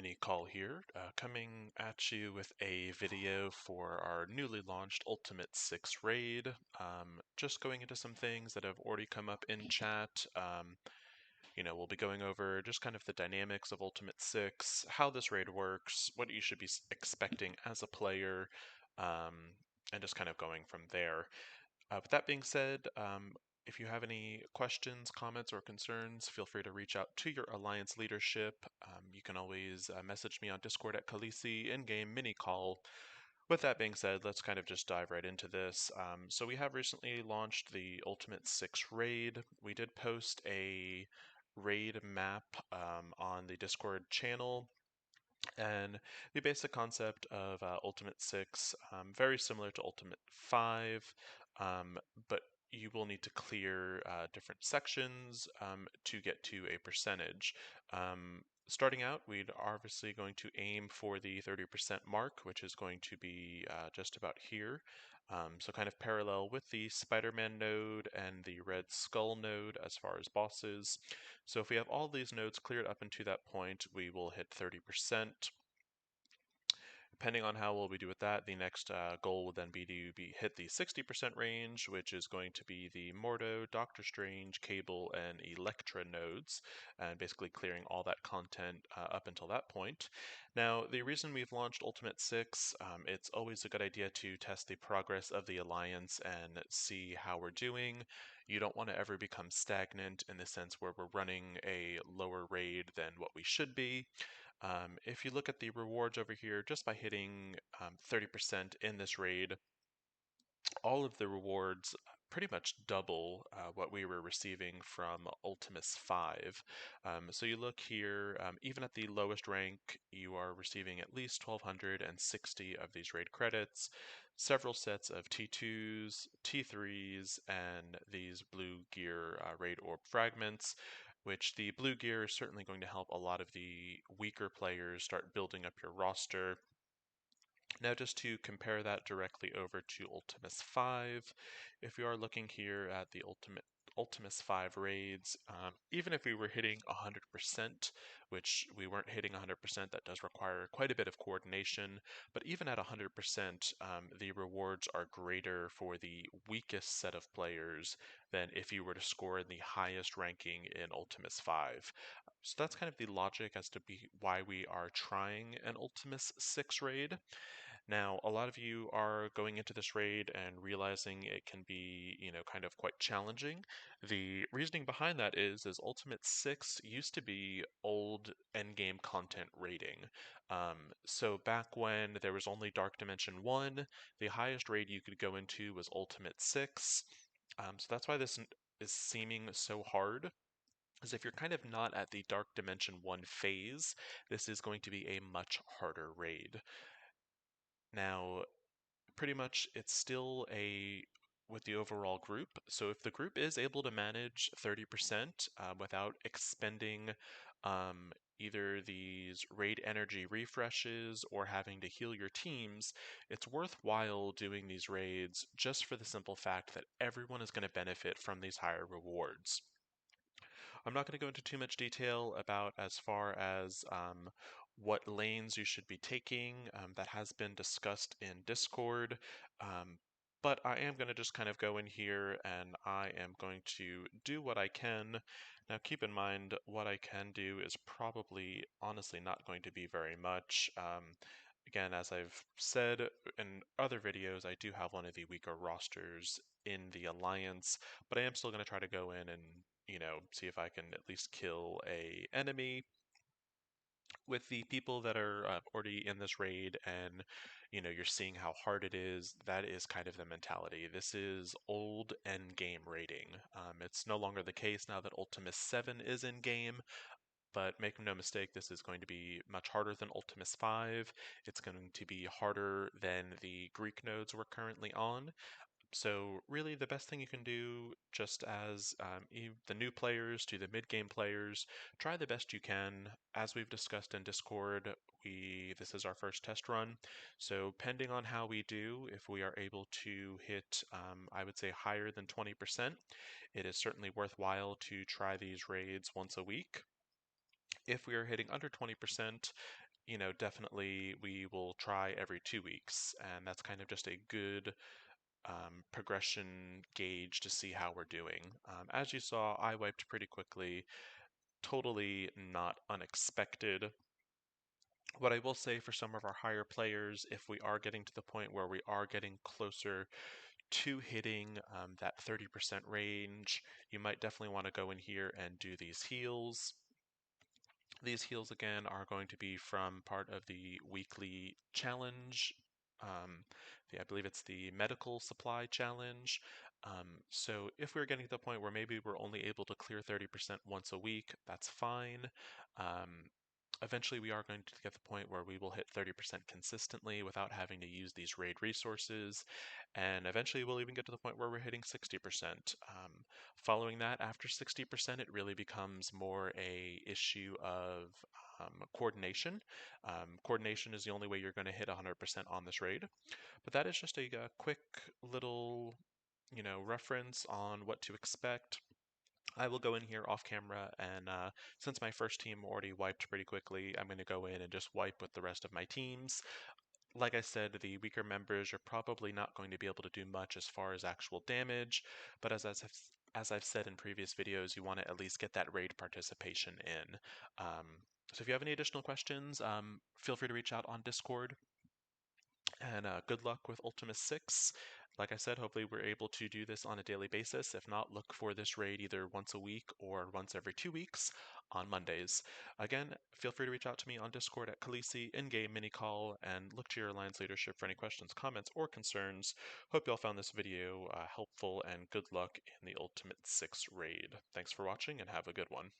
Mini Call here, coming at you with a video for our newly launched Ultimate 6 raid. Just going into some things that have already come up in chat. We'll be going over just kind of the dynamics of Ultimate 6, how this raid works, what you should be expecting as a player, and just kind of going from there. With that being said, if you have any questions, comments, or concerns, feel free to reach out to your Alliance leadership. You can always message me on Discord at Khaleesi, in-game mini call. With that being said, let's kind of just dive right into this. So we have recently launched the Ultimate 6 raid. We did post a raid map on the Discord channel. And the basic concept of Ultimate 6, very similar to Ultimate 5, but you will need to clear different sections to get to a percentage. Starting out, we're obviously going to aim for the 30% mark, which is going to be just about here. So kind of parallel with the Spider-Man node and the Red Skull node as far as bosses. So if we have all these nodes cleared up into that point, we will hit 30%. Depending on how well we do with that, the next goal will then be to hit the 60% range, which is going to be the Mordo, Doctor Strange, Cable, and Elektra nodes, and basically clearing all that content up until that point. Now, the reason we've launched Ultimate 6, it's always a good idea to test the progress of the Alliance and see how we're doing. You don't want to ever become stagnant in the sense where we're running a lower raid than what we should be. If you look at the rewards over here, just by hitting 30% in this raid, all of the rewards pretty much double what we were receiving from Ultimus 5. So you look here, even at the lowest rank, you are receiving at least 1,260 of these raid credits, several sets of T2s, T3s, and these blue gear raid orb fragments, which the blue gear is certainly going to help a lot of the weaker players start building up your roster. Now, just to compare that directly over to Ultimus 5, if you are looking here at the Ultimus 5 raids, even if we were hitting 100%, which we weren't hitting 100%, that does require quite a bit of coordination, but even at 100%, the rewards are greater for the weakest set of players than if you were to score in the highest ranking in Ultimus 5. So that's kind of the logic as to why we are trying an Ultimus 6 raid. Now, a lot of you are going into this raid and realizing it can be, kind of quite challenging. The reasoning behind that is Ultimate 6 used to be old endgame content raiding. So back when there was only Dark Dimension 1, the highest raid you could go into was Ultimate 6. So that's why this is seeming so hard. Because if you're kind of not at the Dark Dimension 1 phase, this is going to be a much harder raid. Now, pretty much it's still with the overall group. So if the group is able to manage 30% without expending either these raid energy refreshes or having to heal your teams, it's worthwhile doing these raids just for the simple fact that everyone is going to benefit from these higher rewards. I'm not going to go into too much detail about as far as what lanes you should be taking. That has been discussed in Discord. But I am going to just kind of go in here and I am going to do what I can. Now, keep in mind, what I can do is probably honestly not going to be very much. Again, as I've said in other videos, I do have one of the weaker rosters in the Alliance, but I am still going to try to go in and see if I can at least kill a enemy with the people that are already in this raid. And you're seeing how hard it is. That is kind of the mentality. This is old end game raiding. It's no longer the case now that Ultimus 7 is in game. But make no mistake, this is going to be much harder than Ultimus 5. It's going to be harder than the Greek nodes we're currently on. So really the best thing you can do, just as the new players to the mid-game players, try the best you can. As we've discussed in Discord, this is our first test run. So pending on how we do, if we are able to hit, I would say higher than 20%, it is certainly worthwhile to try these raids once a week. If we are hitting under 20%, definitely we will try every 2 weeks, and that's kind of just a good progression gauge to see how we're doing. As you saw, I wiped pretty quickly, totally not unexpected. What I will say for some of our higher players, if we are getting to the point where we are getting closer to hitting that 30% range, you might definitely want to go in here and do these heals. These heals again are going to be from part of the weekly challenge. I believe it's the medical supply challenge. So if we're getting to the point where maybe we're only able to clear 30% once a week, that's fine. Eventually, we are going to get to the point where we will hit 30% consistently without having to use these raid resources. And eventually, we'll even get to the point where we're hitting 60%. Following that, after 60%, it really becomes more a issue of coordination. Coordination is the only way you're going to hit 100% on this raid. But that is just a quick little, reference on what to expect. I will go in here off camera, and since my first team already wiped pretty quickly, I'm going to go in and just wipe with the rest of my teams. Like I said, the weaker members are probably not going to be able to do much as far as actual damage, but as I've said in previous videos, you want to at least get that raid participation in. So if you have any additional questions, feel free to reach out on Discord. And good luck with Ultimus 6. Like I said, hopefully we're able to do this on a daily basis. If not, look for this raid either once a week or once every 2 weeks on Mondays. Again, feel free to reach out to me on Discord at Khaleesi, in-game mini-call, and look to your Alliance leadership for any questions, comments, or concerns. Hope you all found this video helpful, and good luck in the Ultimate 6 raid. Thanks for watching, and have a good one.